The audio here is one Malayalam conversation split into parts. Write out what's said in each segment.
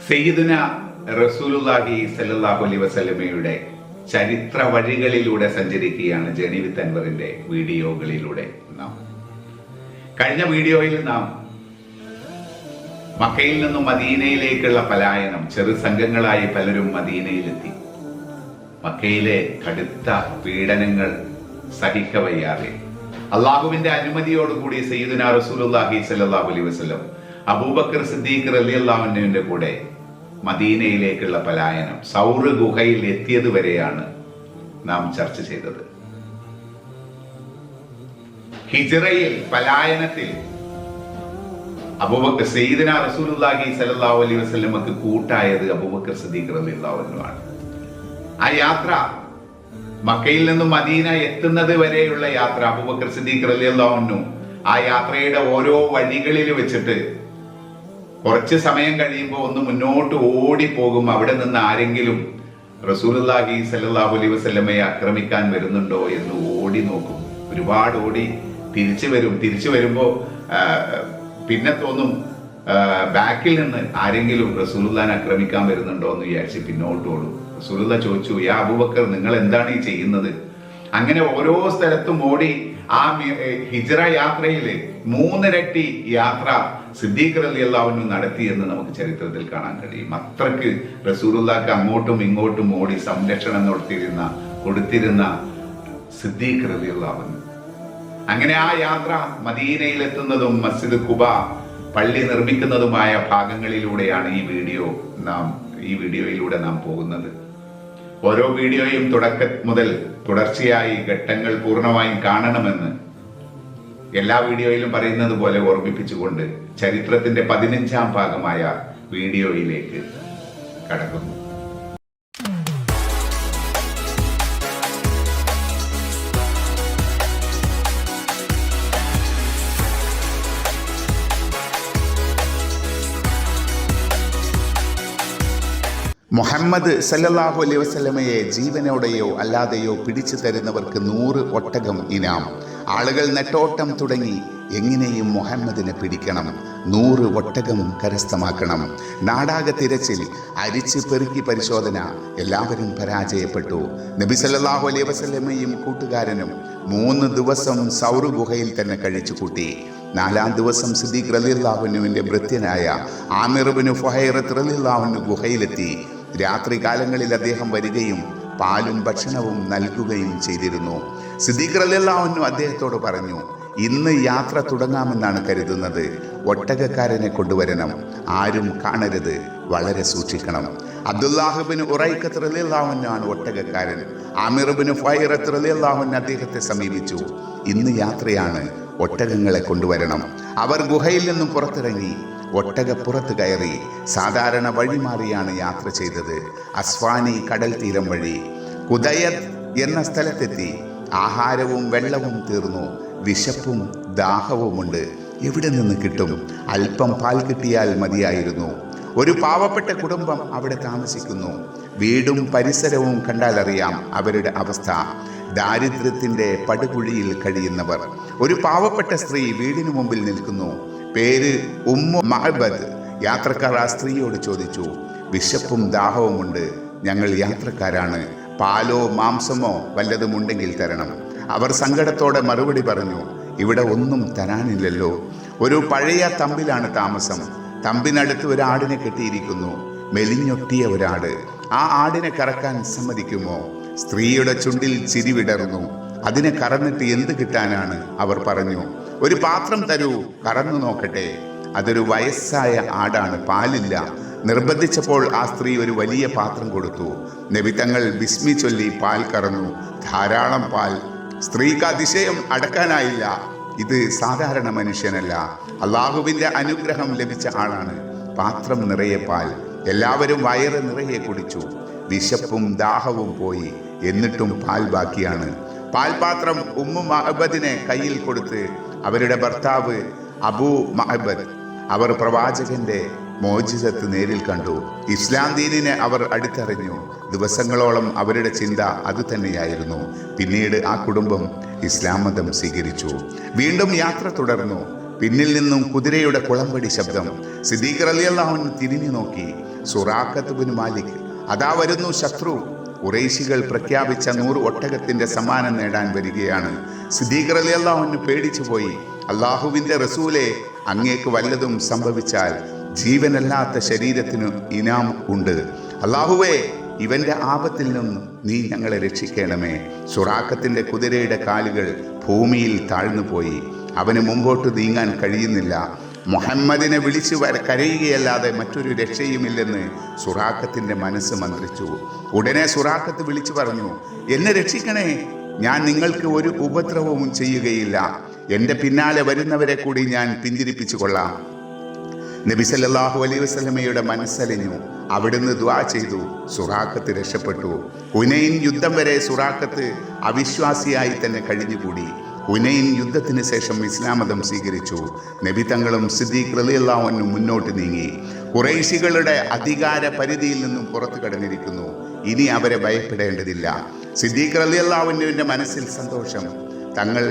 സയ്യിദുന റസൂലുള്ളാഹി സ്വല്ലല്ലാഹു അലൈഹി വസല്ലമയുടെ ചരിത്ര വഴികളിലൂടെ സഞ്ചരിക്കുകയാണ് ജേണി വിത്ത് അൻവറിന്റെ വീഡിയോകളിലൂടെ നാം. കഴിഞ്ഞ വീഡിയോയിൽ നാം മക്കയിൽ നിന്നും മദീനയിലേക്കുള്ള പലായനം, ചെറു സംഘങ്ങളായി പലരും മദീനയിലെത്തി. മക്കയിലെ കടുത്ത പീഡനങ്ങൾ സഹിക്കവയ്യാതെ അള്ളാഹുവിന്റെ അനുമതിയോടുകൂടി സയ്യിദുന റസൂലുള്ളാഹി സ്വല്ലല്ലാഹു അലൈഹി വസല്ലം അബൂബക്കർ സിദ്ദീഖ് റളിയല്ലാഹു അൻഹുവിന്റെ കൂടെ മദീനയിലേക്കുള്ള പലായനം സൗർ ഗുഹയിൽ എത്തിയത് വരെയാണ് നാം ചർച്ച ചെയ്തത്. ഹിജ്റയിൽ പലായനത്തിൽ അബൂബക്കർ സയ്യിദുന റസൂലുള്ളാഹി സ്വല്ലല്ലാഹു അലൈഹി വസല്ലമക്ക് കൂട്ടായത് അബൂബക്കർ സിദ്ദീഖ് റളിയല്ലാഹു അൻഹു ആണ്. ആ യാത്ര, മക്കയിൽ നിന്നും മദീന എത്തുന്നത് വരെയുള്ള യാത്ര, അബൂബക്കർ സിദ്ദീഖ് റളിയല്ലാഹു അൻഹു ആ യാത്രയുടെ ഓരോ വഴികളിൽ വെച്ചിട്ട് കുറച്ച് സമയം കഴിയുമ്പോൾ ഒന്ന് മുന്നോട്ട് ഓടിപ്പോകും. അവിടെ നിന്ന് ആരെങ്കിലും റസൂലുള്ളാഹി സ്വല്ലല്ലാഹു അലൈഹി വസല്ലമയെ ആക്രമിക്കാൻ വരുന്നുണ്ടോ എന്ന് ഓടി നോക്കും. ഒരുപാട് ഓടി തിരിച്ചു വരും. തിരിച്ചു വരുമ്പോൾ പിന്നെ തോന്നും ബാക്കിൽ നിന്ന് ആരെങ്കിലും റസൂലുള്ളാഹിനെ ആക്രമിക്കാൻ വരുന്നുണ്ടോ എന്ന് വിചാരിച്ച് പിന്നോട്ട് ഓടും. റസൂലുള്ളാഹി ചോദിച്ചു, യാ അബൂബക്കർ, നിങ്ങൾ എന്താണ് ഈ ചെയ്യുന്നത്? അങ്ങനെ ഓരോ സ്ഥലത്തും ഓടി ആ ഹിജ്റ യാത്രയിൽ 3 ഇരട്ടി യാത്ര സിദ്ദീഖ് റളിയല്ലാഹു അൻഹു നടത്തി എന്ന് നമുക്ക് ചരിത്രത്തിൽ കാണാൻ കഴിയും. അത്രക്ക് റസൂലുള്ളാഹിക്ക് അങ്ങോട്ടും ഇങ്ങോട്ടും ഓടി സംരക്ഷണം കൊടുത്തിരുന്ന സിദ്ദീഖ് റളിയല്ലാഹു അൻഹു. അങ്ങനെ ആ യാത്ര മദീനയിലെത്തുന്നതും മസ്ജിദ് ഖുബ പള്ളി നിർമ്മിക്കുന്നതുമായ ഭാഗങ്ങളിലൂടെയാണ് ഈ വീഡിയോയിലൂടെ നാം പോകുന്നത്. ഓരോ വീഡിയോയും തുടക്കം മുതൽ തുടർച്ചയായി ഘട്ടങ്ങൾ പൂർണ്ണമായും കാണണമെന്ന് എല്ലാ വീഡിയോയിലും പറയുന്നത് പോലെ ഓർമ്മിപ്പിച്ചുകൊണ്ട് ചരിത്രത്തിന്റെ 15ാം ഭാഗമായ വീഡിയോയിലേക്ക് കടക്കുന്നു. മുഹമ്മദ് സല്ലല്ലാഹു അലൈഹി വസല്ലമയെ ജീവനോടെയോ അല്ലാതെയോ പിടിച്ചു തരുന്നവർക്ക് 100 ഒട്ടകം ഇനാം. ആളുകൾ നെട്ടോട്ടം തുടങ്ങി. എങ്ങനെയും മുഹമ്മദിനെ പിടിക്കണം, 100 ഒട്ടകം കരസ്ഥമാക്കണം. നാടാകെ തിരച്ചിൽ, അരിച്ച് പെറുക്കി പരിശോധന. എല്ലാവരും പരാജയപ്പെട്ടു. നബി സല്ലല്ലാഹു അലൈഹി വസല്ലമയും കൂട്ടുകാരനും 3 ദിവസം സൗർ ഗുഹയിൽ തന്നെ കഴിച്ചു കൂട്ടി. 4ാം ദിവസം സിദ്ദീഖ് റളിയല്ലാഹു അൻഹുവിന്റെ ഭൃത്യനായ ആമിർ ഇബ്നു ഫുഹൈറത്ത് റളിയല്ലാഹു അൻഹു ഗുഹയിലെത്തി. രാത്രി കാലങ്ങളിൽ അദ്ദേഹം വരികയും പാലും ഭക്ഷണവും നൽകുകയും ചെയ്തിരുന്നു. സിദ്ദീഖ് റളിയല്ലാഹു അൻഹു അദ്ദേഹത്തോട് പറഞ്ഞു, ഇന്ന് യാത്ര തുടങ്ങാമെന്നാണ് കരുതുന്നത്. ഒട്ടകക്കാരനെ കൊണ്ടുവരണം, ആരും കാണരുത്, വളരെ സൂക്ഷിക്കണം. അബ്ദുല്ലാഹ് ഇബ്നു ഉറൈഖത്ത് റളിയല്ലാഹു അൻഹു ആണ് ഒട്ടകക്കാരൻ. ആമിർ ഇബ്നു ഫുഹൈറത്ത് റളിയല്ലാഹു അൻഹു അദ്ദേഹത്തെ സമീപിച്ചു. ഇന്ന് യാത്രയാണ്, ഒട്ടകങ്ങളെ കൊണ്ടുവരണം. അവർ ഗുഹയിൽ നിന്നും പുറത്തിറങ്ങി ഒട്ടകപ്പുറത്ത് കയറി സാധാരണ വഴി മാറിയാണ് യാത്ര ചെയ്തത്. അസ്വാനി കടൽ തീരം വഴി കുദയത് എന്ന സ്ഥലത്തെത്തി. ആഹാരവും വെള്ളവും തീർന്നു. വിശപ്പും ദാഹവുമുണ്ട്. എവിടെ നിന്ന് കിട്ടും? അല്പം പാൽ കിട്ടിയാൽ മതിയായിരുന്നു. ഒരു പാവപ്പെട്ട കുടുംബം അവിടെ താമസിക്കുന്നു. വീടും പരിസരവും കണ്ടാലറിയാം അവരുടെ അവസ്ഥ. ദാരിദ്ര്യത്തിന്റെ പടുകുഴിയിൽ കഴിയുന്നവർ. ഒരു പാവപ്പെട്ട സ്ത്രീ വീടിനു മുമ്പിൽ നിൽക്കുന്നു. പേര് ഉമ്മു മഅബദ്. യാത്രക്കാർ ആ സ്ത്രീയോട് ചോദിച്ചു, വിശപ്പും ദാഹവുമുണ്ട്, ഞങ്ങൾ യാത്രക്കാരാണ്, പാലോ മാംസമോ വല്ലതും ഉണ്ടെങ്കിൽ തരണം. അവർ സങ്കടത്തോടെ മറുപടി പറഞ്ഞു, ഇവിടെ ഒന്നും തരാനില്ലല്ലോ. ഒരു പഴയ തമ്പിലാണ് താമസം. തമ്പിനടുത്ത് ഒരാടിനെ കെട്ടിയിരിക്കുന്നു. മെലിഞ്ഞൊട്ടിയ ഒരാട്. ആ ആടിനെ കറക്കാൻ സമ്മതിക്കുമോ? സ്ത്രീയുടെ ചുണ്ടിൽ ചിരി വിടർന്നു. അതിനെ കറന്നിട്ട് എന്ത് കിട്ടാനാണ്? അവർ പറഞ്ഞു, ഒരു പാത്രം തരൂ, കറന്നു നോക്കട്ടെ. അതൊരു വയസ്സായ ആടാണ്, പാലില്ല. നിർബന്ധിച്ചപ്പോൾ ആ സ്ത്രീ ഒരു വലിയ പാത്രം കൊടുത്തു. നബി തങ്ങൾ ബിസ്മി ചൊല്ലി പാൽ കറന്നു. ധാരാളം പാൽ. സ്ത്രീക്ക് അതിശയം അടക്കാനായില്ല. ഇത് സാധാരണ മനുഷ്യനല്ല, അള്ളാഹുവിന്റെ അനുഗ്രഹം ലഭിച്ച ആളാണ്. പാത്രം നിറയെ പാൽ. എല്ലാവരും വയറ് നിറയെ കുടിച്ചു. വിശപ്പും ദാഹവും പോയി. എന്നിട്ടും പാൽ ബാക്കിയാണ്. പാൽപാത്രം ഉമ്മു മഅബദിനെ കയ്യിൽ കൊടുത്ത് അവരുടെ ഭർത്താവ് അബൂ മഅബദ്, അവർ പ്രവാചകന്റെ മോചിതത്ത് നേരിൽ കണ്ടു. ഇസ്ലാം ദീനിനെ അവർ അടുത്തറിഞ്ഞു. ദിവസങ്ങളോളം അവരുടെ ചിന്ത അതുതന്നെയായിരുന്നു. പിന്നീട് ആ കുടുംബം ഇസ്ലാം മതം സ്വീകരിച്ചു. വീണ്ടും യാത്ര തുടർന്നു. പിന്നിൽ നിന്നും കുതിരയുടെ കുളമ്പടി ശബ്ദം. സിദ്ദീഖ് റളിയല്ലാഹു അൻഹു തിരിഞ്ഞു നോക്കി. സുറാഖത്ത് ബിൻ മാലിക്, അതാ വരുന്നു ശത്രു. ഖുറൈശികൾ പ്രഖ്യാപിച്ച 100 ഒട്ടകത്തിന്റെ സമ്മാനം നേടാൻ വരികയാണ്. സിദ്ദീഖ് റളിയല്ലാഹു അൻഹു പേടിച്ചുപോയി. അള്ളാഹുവിന്റെ റസൂലെ, അങ്ങേക്ക് വല്ലതും സംഭവിച്ചാൽ ജീവനല്ലാത്ത ശരീരത്തിനു ഇനാം ഉണ്ട്. അള്ളാഹുവേ, ഇവന്റെ ആപത്തിൽ നിന്ന് നീ ഞങ്ങളെ രക്ഷിക്കണമേ. സുറാഖത്തിന്റെ കുതിരയുടെ കാലുകൾ ഭൂമിയിൽ താഴ്ന്നുപോയി. അവന് മുമ്പോട്ട് നീങ്ങാൻ കഴിയുന്നില്ല. മുഹമ്മദിനെ വിളിച്ചു കരയുകയല്ലാതെ മറ്റൊരു രക്ഷയുമില്ലെന്ന് സുറാഖത്തിന്റെ മനസ്സ് മന്ത്രിച്ചു. ഉടനെ സുറാഖത്ത് വിളിച്ചു പറഞ്ഞു, എന്നെ രക്ഷിക്കണേ, ഞാൻ നിങ്ങൾക്ക് ഒരു ഉപദ്രവവും ചെയ്യുകയില്ല. എൻ്റെ പിന്നാലെ വരുന്നവരെ കൂടി ഞാൻ പിന്തിരിപ്പിച്ചു കൊള്ളാം. നബി സല്ലല്ലാഹു അലൈഹി വസല്ലമയുടെ മനസ്സലിഞ്ഞു. അവിടുന്ന് ദുആ ചെയ്തു. സുറാഖത്ത് രക്ഷപ്പെട്ടു. ഹുനൈൻ യുദ്ധം വരെ സുറാഖത്ത് അവിശ്വാസിയായി തന്നെ കഴിഞ്ഞുകൂടി. ഹുനൈൻ യുദ്ധത്തിന് ശേഷം ഇസ്ലാം മതം സ്വീകരിച്ചു. നബി തങ്ങളും സിദ്ദീഖ് റളിയല്ലാഹു അൻഹു മുന്നോട്ട് നീങ്ങി. ഖുറൈശികളുടെ അധികാര പരിധിയിൽ നിന്നും പുറത്തു കടന്നിരിക്കുന്നു. ഇനി അവരെ ഭയപ്പെടേണ്ടതില്ല. സിദ്ദീഖ് റളിയല്ലാഹു അൻഹുവിന്റെ മനസ്സിൽ സന്തോഷം. തങ്ങൾ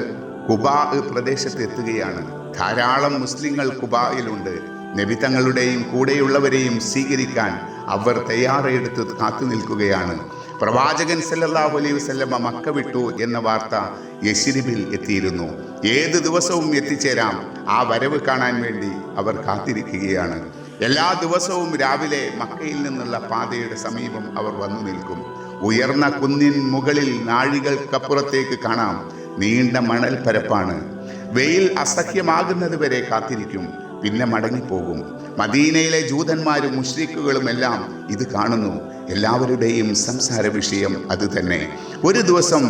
ഖുബാ പ്രദേശത്ത് എത്തുകയാണ്. ധാരാളം മുസ്ലിങ്ങൾ ഖുബായിലുണ്ട്. നബി തങ്ങളുടെയും കൂടെയുള്ളവരെയും സ്വീകരിക്കാൻ അവർ തയ്യാറെടുത്ത് കാത്തു നിൽക്കുകയാണ്. പ്രവാചകൻ സല്ലല്ലാഹു അലൈഹി വസല്ലമ മക്ക വിട്ടു എന്ന വാർത്ത യശ്രിബിൽ എത്തിയിരുന്നു. ഏത് ദിവസവും എത്തിച്ചേരാം. ആ വരവ് കാണാൻ വേണ്ടി അവർ കാത്തിരിക്കുകയാണ്. എല്ലാ ദിവസവും രാവിലെ മക്കയിൽ നിന്നുള്ള പാതയുടെ സമീപം അവർ വന്നു നിൽക്കും. ഉയർന്ന കുന്നിൻ മുകളിൽ നാഴികൾക്കപ്പുറത്തേക്ക് കാണാം നീണ്ട മണൽ പരപ്പാണ്. വെയിൽ അസഹ്യമാകുന്നത് വരെ കാത്തിരിക്കും, പിന്നെ മടങ്ങിപ്പോകും. മദീനയിലെ ജൂതന്മാരും മുശ്രിക്കുകളും എല്ലാം ഇത് കാണുന്നു. എല്ലാവരുടെയും സംസാര വിഷയം അത് തന്നെ. ഒരു ദിവസം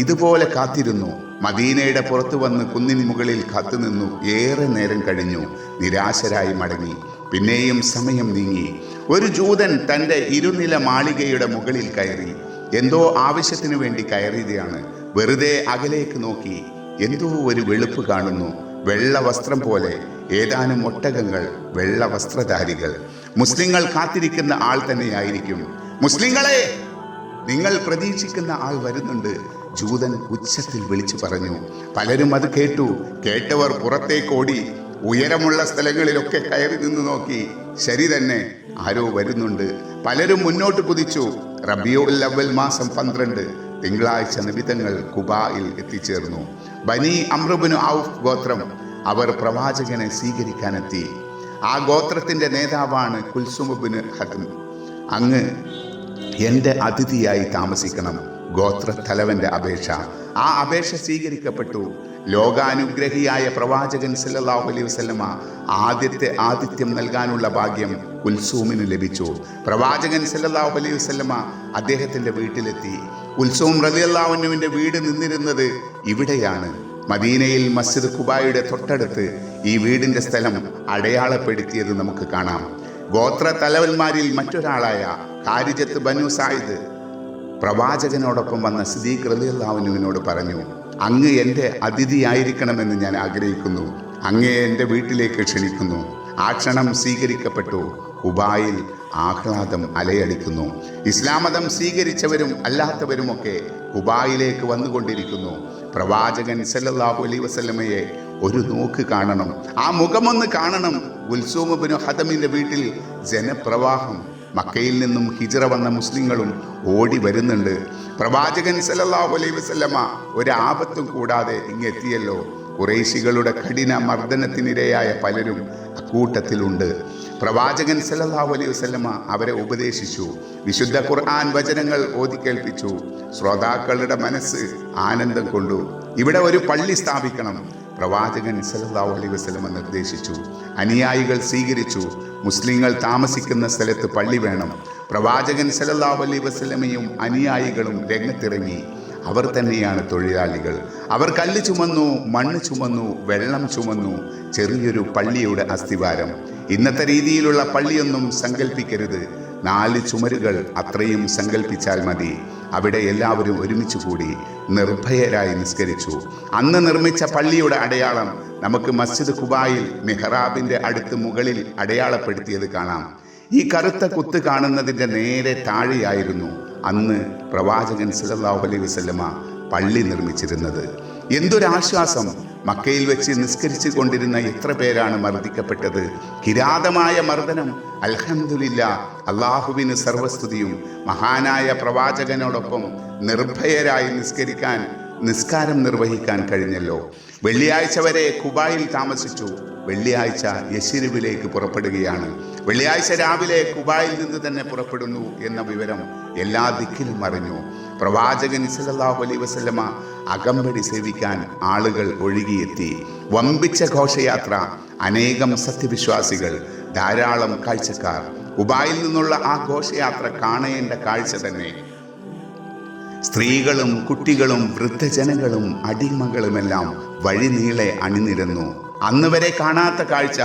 ഇതുപോലെ കാത്തിരുന്നു. മദീനയുടെ പുറത്തു വന്ന് കുന്നിൻ മുകളിൽ കാത്തുനിന്നു. ഏറെ നേരം കഴിഞ്ഞു. നിരാശരായി മടങ്ങി. പിന്നെയും സമയം നീങ്ങി. ഒരു ജൂതൻ തൻ്റെ ഇരുനില മാളികയുടെ മുകളിൽ കയറി. എന്തോ ആവശ്യത്തിനു വേണ്ടി കയറിയതാണ്. വെറുതെ അകലേക്ക് നോക്കി. എന്തോ ഒരു വെളുപ്പ് കാണുന്നു. വെള്ള വസ്ത്രം പോലെ ഏതാനും ഒട്ടകങ്ങൾ, വെള്ള വസ്ത്രധാരികൾ. മുസ്ലിങ്ങൾ കാത്തിരിക്കുന്ന ആൾ തന്നെയായിരിക്കും. മുസ്ലിങ്ങളെ, നിങ്ങൾ പ്രതീക്ഷിക്കുന്ന ആൾ വരുന്നുണ്ട്, ജൂതൻ ഉച്ചത്തിൽ വിളിച്ചു പറഞ്ഞു. പലരും അത് കേട്ടു. കേട്ടവർ പുറത്തേക്കോടി. ഉയരമുള്ള സ്ഥലങ്ങളിലൊക്കെ കയറി നിന്ന് നോക്കി. ശരി തന്നെ, ആരോ വരുന്നുണ്ട്. പലരും മുന്നോട്ട് കുതിച്ചു. റബീഉൽ അവ്വൽ മാസം 12 തിങ്കളാഴ്ച നബിതങ്ങൾ ഖുബായിൽ എത്തിച്ചേർന്നു. ബനി അംർ ഇബ്നു ഔഫ് ഗോത്രം. അവർ പ്രവാചകനെ സ്വീകരിക്കാനെത്തി. ആ ഗോത്രത്തിന്റെ നേതാവാണ് കുൽസും ഇബ്നു ഹദം. അങ്ങ് എൻ്റെ അതിഥിയായി താമസിക്കണം. ഗോത്ര തലവന്റെ അപേക്ഷ. ആ അപേക്ഷ സ്വീകരിക്കപ്പെട്ടു. ലോകാനുഗ്രഹിയായ പ്രവാചകൻ സല്ലല്ലാഹു അലൈഹി വസല്ലമ ആതിഥ്യം നൽകാനുള്ള ഭാഗ്യം കുൽസൂമിന് ലഭിച്ചു. പ്രവാചകൻ സല്ലല്ലാഹു അലൈഹി വസല്ലമ അദ്ദേഹത്തിന്റെ വീട്ടിലെത്തി. കുൽസൂം റളിയല്ലാഹു അൻഹുവിന്റെ വീട് നിന്നിരുന്നത് ഇവിടെയാണ്. മദീനയിൽ മസ്ജിദ് ഖുബായുടെ തൊട്ടടുത്ത് ഈ വീടിന്റെ സ്ഥലം അടയാളപ്പെടുത്തിയത് നമുക്ക് കാണാം. ഗോത്ര തലവന്മാരിൽ മറ്റൊരാളായ ഖാരിജത്ത് ബനു സായിദ് പ്രവാചകനോടൊപ്പം വന്ന സിദ്ദീഖ് റളിയല്ലാഹു അൻഹുവിനോട് പറഞ്ഞു, അങ്ങ് എൻ്റെ അതിഥിയായിരിക്കണമെന്ന് ഞാൻ ആഗ്രഹിക്കുന്നു. അങ്ങയെ എൻ്റെ വീട്ടിലേക്ക് ക്ഷണിക്കുന്നു. ആ ക്ഷണം സ്വീകരിക്കപ്പെട്ടു. ഖുബായിൽ ആഹ്ലാദം അലയടിക്കുന്നു. ഇസ്ലാം മതം സ്വീകരിച്ചവരും അല്ലാത്തവരുമൊക്കെ ഖുബായിലേക്ക് വന്നുകൊണ്ടിരിക്കുന്നു. പ്രവാചകൻ സല്ലല്ലാഹു അലൈഹി വസല്ലമയെ ഒരു നോക്ക് കാണണം. ആ മുഖമൊന്ന് കാണണം. കുൽസൂം ഇബ്നു ഹദമിന്റെ വീട്ടിൽ ജനപ്രവാഹം. മക്കയിൽ നിന്നും ഹിജ്റ വന്ന മുസ്ലിങ്ങളും ഓടി വരുന്നുണ്ട്. പ്രവാചകൻ സല്ലല്ലാഹു അലൈഹി വസല്ലമ ഒരാപത്തും കൂടാതെ ഇങ്ങെത്തിയല്ലോ. ഖുറൈശികളുടെ കഠിന മർദ്ദനത്തിനിരയായ പലരും അക്കൂട്ടത്തിലുണ്ട്. പ്രവാചകൻ സല്ലല്ലാഹു അലൈഹി വസല്ലമ അവരെ ഉപദേശിച്ചു. വിശുദ്ധ ഖുർആൻ വചനങ്ങൾ ഓതിക്കേൾപ്പിച്ചു. ശ്രോതാക്കളുടെ മനസ്സ് ആനന്ദം കൊണ്ടു. ഇവിടെ ഒരു പള്ളി സ്ഥാപിക്കണം. പ്രവാചകൻ സല്ലല്ലാഹു അലൈഹി വസല്ലമ നിർദ്ദേശിച്ചു. അനുയായികൾ സ്വീകരിച്ചു. മുസ്ലിങ്ങൾ താമസിക്കുന്ന സ്ഥലത്ത് പള്ളി വേണം. പ്രവാചകൻ സല്ലല്ലാഹു അലൈഹി വസല്ലമയും അനുയായികളും രംഗത്തിറങ്ങി. അവർ തന്നെയാണ് തൊഴിലാളികൾ. അവർ കല്ല് ചുമന്നു, മണ്ണ് ചുമന്നു, വെള്ളം ചുമന്നു. ചെറിയൊരു പള്ളിയുടെ അസ്ഥിവാരം. ഇന്നത്തെ രീതിയിലുള്ള പള്ളിയൊന്നും സങ്കല്പിക്കരുത്. 4 ചുമരുകൾ അത്രയും സങ്കല്പിച്ചാൽ മതി. അവിടെ എല്ലാവരും ഒരുമിച്ച് കൂടി നിർഭയരായി നിസ്കരിച്ചു. അന്ന് നിർമ്മിച്ച പള്ളിയുടെ അടയാളം നമുക്ക് മസ്ജിദ് ഖുബായിൽ മിഹ്റാബിന്റെ അടുത്ത് മുകളിൽ അടയാളപ്പെടുത്തിയത് കാണാം. ഈ കറുത്ത കുത്ത് കാണുന്നതിൻ്റെ നേരെ താഴെയായിരുന്നു അന്ന് പ്രവാചകൻ സല്ലല്ലാഹു അലൈഹി വസല്ലമ പള്ളി നിർമ്മിച്ചിരുന്നത്. എന്തൊരാശ്വാസം! മക്കയിൽ വെച്ച് നിസ്കരിച്ചു കൊണ്ടിരുന്ന എത്ര പേരാണ് മർദ്ദിക്കപ്പെട്ടത്. കിരാതമായ മർദ്ദനം. അൽഹംദുലില്ലാ, അള്ളാഹുവിന് സർവസ്തുതിയും. മഹാനായ പ്രവാചകനോടൊപ്പം നിർഭയരായി നിസ്കാരം നിർവഹിക്കാൻ കഴിഞ്ഞല്ലോ. വെള്ളിയാഴ്ച വരെ ഖുബായിൽ താമസിച്ചു. വെള്ളിയാഴ്ച യശിരിബിലേക്ക് പുറപ്പെടുകയാണ്. വെള്ളിയാഴ്ച രാവിലെ ഖുബായിൽ നിന്ന് തന്നെ പുറപ്പെടുന്നു എന്ന വിവരം എല്ലാ ദിക്കിലും അറിഞ്ഞു. പ്രവാചകൻ സല്ലല്ലാഹു അലൈഹി വസല്ലമ അകമ്പടി സേവിക്കാൻ ആളുകൾ ഒഴുകിയെത്തി. വമ്പിച്ച ഘോഷയാത്ര, അനേകം സത്യവിശ്വാസികൾ, ധാരാളം കാഴ്ചക്കാർ. ഖുബായിൽ നിന്നുള്ള ആ ഘോഷയാത്ര കാണേണ്ട കാഴ്ച തന്നെ. സ്ത്രീകളും കുട്ടികളും വൃദ്ധജനങ്ങളും അടിമകളുമെല്ലാം വഴി നീളെ അണിനിരന്നു. അന്ന് വരെ കാണാത്ത കാഴ്ച,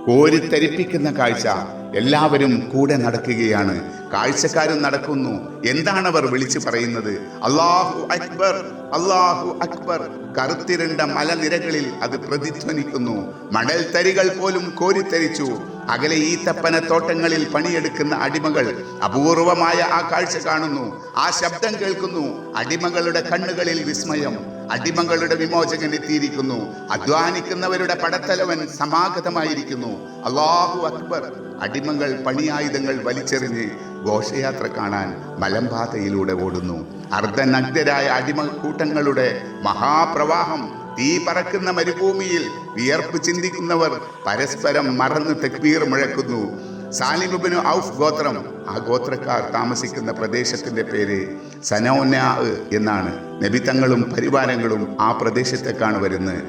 കോരിത്തരിപ്പിക്കുന്ന കാഴ്ച. എല്ലാവരും കൂടെ നടക്കുകയാണ്. കാഴ്ചക്കാരും നടക്കുന്നു. എന്താണവർ വിളിച്ചു പറയുന്നത്? അല്ലാഹു അക്ബർ, അല്ലാഹു അക്ബർ. കറുത്തിരണ്ട മലനിരകളിൽ അത് പ്രതിധ്വനിക്കുന്നു. മണൽ തരികൾ പോലും കോരിത്തരിച്ചു. അകലെ ഈത്തപ്പനത്തോട്ടങ്ങളിൽ പണിയെടുക്കുന്ന അടിമകൾ അപൂർവമായ ആ കാഴ്ച കാണുന്നു. ആ ശബ്ദം കേൾക്കുന്നു. അടിമകളുടെ കണ്ണുകളിൽ വിസ്മയം. അടിമകളുടെ വിമോചകൻ എത്തിയിരിക്കുന്നു. അധ്വാനിക്കുന്നവരുടെ പടത്തലവൻ സമാഗതമായിരിക്കുന്നു. അല്ലാഹു അക്ബർ. അടിമകൾ പണിയായുധങ്ങൾ വലിച്ചെറിഞ്ഞ് ഘോഷയാത്ര കാണാൻ മലമ്പാതയിലൂടെ ഓടുന്നു. അർദ്ധനഗ്നരായ അടിമ കൂട്ടങ്ങളുടെ മഹാപ്രവാഹം. തീ പറക്കുന്ന മരുഭൂമിയിൽ വിയർപ്പ് ചിന്തിക്കുന്നവർ പരസ്പരം മറന്ന് തക്ബീർ മുഴക്കുന്നു. സാലിം ഇബ്നു ഔഫ് ഗോത്രം, ആ ഗോത്രക്കാർ താമസിക്കുന്ന പ്രദേശത്തിന്റെ പേര് സനൗനാ എന്നാണ്. നബി തങ്ങളും പരിവാരങ്ങളും ആ പ്രദേശത്തേക്കാണ് വരുന്നത്.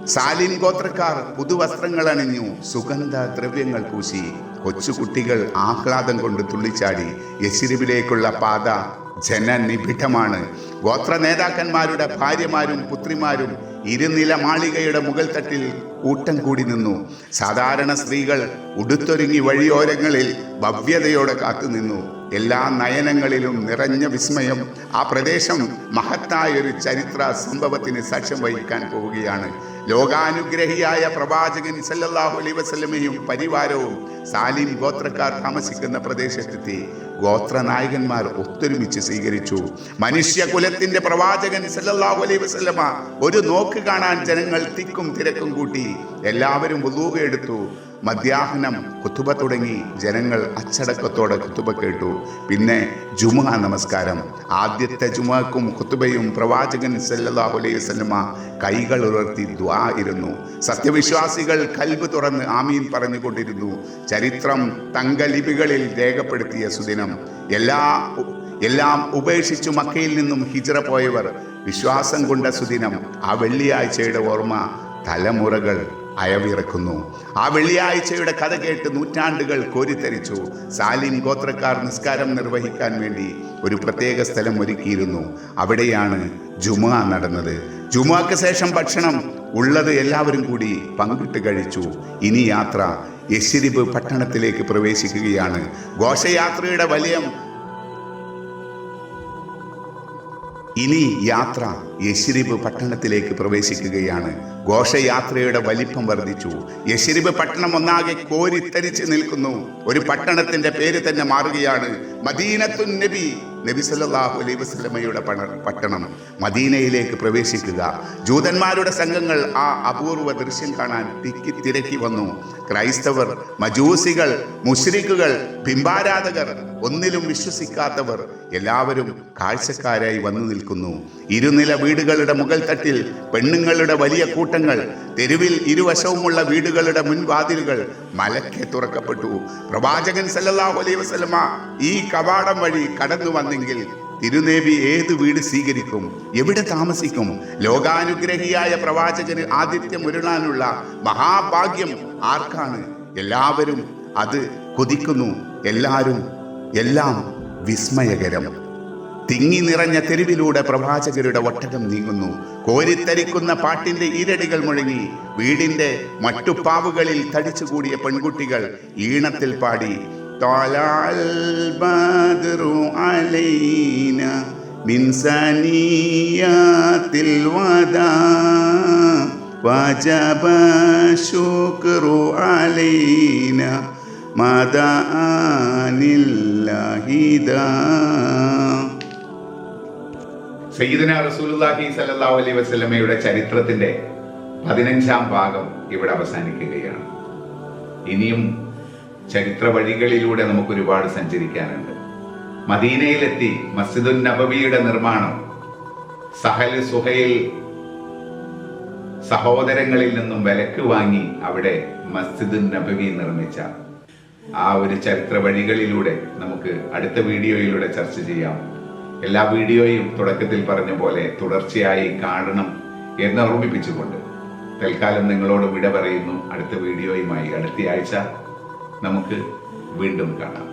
സാലിം ഗോത്രക്കാർ പുതുവസ്ത്രങ്ങൾ അണിഞ്ഞു, സുഗന്ധ ദ്രവ്യങ്ങൾ പൂശി. കൊച്ചുകുട്ടികൾ ആഹ്ലാദം കൊണ്ട് തുള്ളിച്ചാടി. യശ്രിബിലേക്കുള്ള പാത ജനനിബിഡമാണ്. ഗോത്ര നേതാക്കന്മാരുടെ ഭാര്യമാരും പുത്രിമാരും ഇരുനില മാളികയുടെ മുകൾ തട്ടിൽ കൂട്ടം കൂടി നിന്നു. സാധാരണ സ്ത്രീകൾ ഉടുത്തൊരുങ്ങി വഴിയോരങ്ങളിൽ ഭവ്യതയോടെ കാത്തുനിന്നു. എല്ലാ നയനങ്ങളിലും നിറഞ്ഞ വിസ്മയം. ആ പ്രദേശം മഹത്തായൊരു ചരിത്ര സംഭവത്തിന് സാക്ഷ്യം വഹിക്കാൻ പോവുകയാണ്. ലോകാനുഗ്രഹിയായ പ്രവാചകൻ സല്ലല്ലാഹു അലൈഹി വസല്ലമയും പരിവാരവും സാലിം ഗോത്രക്കാർ താമസിക്കുന്ന പ്രദേശത്തെത്തി. ഗോത്രനായകന്മാർ ഒത്തൊരുമിച്ച് സ്വീകരിച്ചു. മനുഷ്യകുലത്തിന്റെ പ്രവാചകൻ സല്ലല്ലാഹു അലൈഹി വസല്ലമ ഒരു നോക്ക് കാണാൻ ജനങ്ങൾ തിക്കും തിരക്കും കൂട്ടി. എല്ലാവരും വുളൂ എടുത്തു. മധ്യാഹ്നം ഖുതുബ തുടങ്ങി. ജനങ്ങൾ അച്ചടക്കത്തോടെ ഖുതുബ കേട്ടു. പിന്നെ ജുമുഅ നമസ്കാരം. ആദ്യത്തെ ജുമുഅക്കും ഖുതുബയും പ്രവാചകൻ സല്ലല്ലാഹു അലൈഹി വസല്ലമ കൈകൾ ഉയർത്തി ദുആ ഇരുന്നു. സത്യവിശ്വാസികൾ കൽബ് തുറന്ന് ആമീൻ പറഞ്ഞുകൊണ്ടിരുന്നു. ചരിത്രം തങ്കലിപികളിൽ രേഖപ്പെടുത്തിയ സുദിനം. എല്ലാം ഉപേക്ഷിച്ചു മക്കയിൽ നിന്നും ഹിജ്റ പോയവർ വിശ്വാസം കൊണ്ട സുദിനം. ആ വെള്ളിയാഴ്ചയുടെ ഓർമ്മ തലമുറകൾ അയവിറക്കുന്നു. ആ വെള്ളിയാഴ്ചയുടെ കഥ കേട്ട് നൂറ്റാണ്ടുകൾ കോരിത്തരിച്ചു. സാലിം ഗോത്രക്കാർ നിസ്കാരം നിർവഹിക്കാൻ വേണ്ടി ഒരു പ്രത്യേക സ്ഥലം ഒരുക്കിയിരുന്നു. അവിടെയാണ് ജുമുഅ നടന്നത്. ജുമുഅക്ക് ശേഷം ഭക്ഷണം ഉള്ളത് എല്ലാവരും കൂടി പങ്കിട്ട് കഴിച്ചു. ഇനി യാത്ര യശ്രിബ് പട്ടണത്തിലേക്ക് പ്രവേശിക്കുകയാണ്. ഘോഷയാത്രയുടെ ഇനി യാത്ര യശ്രിബ് പട്ടണത്തിലേക്ക് പ്രവേശിക്കുകയാണ്. ഘോഷയാത്രയുടെ വലിപ്പം വർദ്ധിച്ചു. യശ്രിബ് പട്ടണം ഒന്നാകെ കോരിത്തരിച്ച് നിൽക്കുന്നു. ഒരു പട്ടണത്തിന്റെ പേര് തന്നെ മാറുകയാണ്. മദീനത്തുൻ നബി, നബി സല്ലല്ലാഹു അലൈഹി വസല്ലമയുടെ പട്ടണം. മദീനയിലേക്ക് പ്രവേശിക്കുക. ജൂതന്മാരുടെ സംഘങ്ങൾ ആ അപൂർവ ദൃശ്യം കാണാൻ തിരക്കി വന്നു. ക്രൈസ്തവർ, മജൂസികൾ, മുശ്രിക്കുകൾ, ബിംബാരാധകർ, ഒന്നിലും വിശ്വസിക്കാത്തവർ എല്ലാവരും കാഴ്ചക്കാരായി വന്നു നിൽക്കുന്നു. ഇരുനില വീടുകളുടെ മുകൾ തട്ടിൽ പെണ്ണുങ്ങളുടെ വലിയ കൂട്ടങ്ങൾ. തെരുവിൽ ഇരുവശവുമുള്ള വീടുകളുടെ മുൻവാതിലുകൾ മലക്കെ തുറക്കപ്പെട്ടു. പ്രവാചകൻ സല്ലല്ലാഹു അലൈഹി വസല്ലമ ഈ കവാടം വഴി കടന്നു വന്നെങ്കിൽ തിരുനബി ഏത് വീട് സ്വീകരിക്കും? എവിടെ താമസിക്കും? ലോകാനുഗ്രഹിയായ പ്രവാചകന് ആതിഥ്യം ഉരുളാനുള്ള മഹാഭാഗ്യം ആർക്കാണ്? എല്ലാവരും അത് കൊതിക്കുന്നു. എല്ലാം വിസ്മയകരം. തിങ്ങി നിറഞ്ഞ തെരുവിലൂടെ പ്രവാചകരുടെ ഒട്ടകം നീങ്ങുന്നു. കോരിത്തരിക്കുന്ന പാട്ടിന്റെ ഈരടികൾ മുഴങ്ങി. വീടിന്റെ മട്ടുപ്പാവുകളിൽ തടിച്ചുകൂടിയ പെൺകുട്ടികൾ ഈണത്തിൽ പാടി ത്വലഅൽ ബദ്റു അലൈനാ മിൻ സനിയാത്തിൽ വദാ വജബ ശുക്റു അലൈനാ മദാനില്ലാഹിദാ. സയ്യിദുനാ റസൂലുള്ളാഹി സ്വല്ലല്ലാഹു അലൈഹി വസല്ലമയുടെ ചരിത്രത്തിന്റെ 15-ാം ഭാഗം ഇവിടെ അവസാനിക്കുകയാണ്. ഇനിയും ചരിത്ര വഴികളിലൂടെ നമുക്ക് ഒരുപാട് സഞ്ചരിക്കാനുണ്ട്. മദീനയിലെത്തി മസ്ജിദുൻ നബവിയുടെ നിർമ്മാണം സഹൽ സുഹൈൽ സഹോദരങ്ങളിൽ നിന്നും വിലക്ക് വാങ്ങി അവിടെ മസ്ജിദുൻ നബവി നിർമ്മിച്ച ആ ഒരു ചരിത്ര വഴികളിലൂടെ നമുക്ക് അടുത്ത വീഡിയോയിലൂടെ ചർച്ച ചെയ്യാം. എല്ലാ വീഡിയോയും തുടക്കത്തിൽ പറഞ്ഞ പോലെ തുടർച്ചയായി കാണണം എന്ന് ഓർമ്മിപ്പിച്ചുകൊണ്ട് തൽക്കാലം നിങ്ങളോട് വിട പറയുന്നു. അടുത്ത വീഡിയോയുമായി അടുത്ത ആഴ്ച നമുക്ക് വീണ്ടും കാണാം.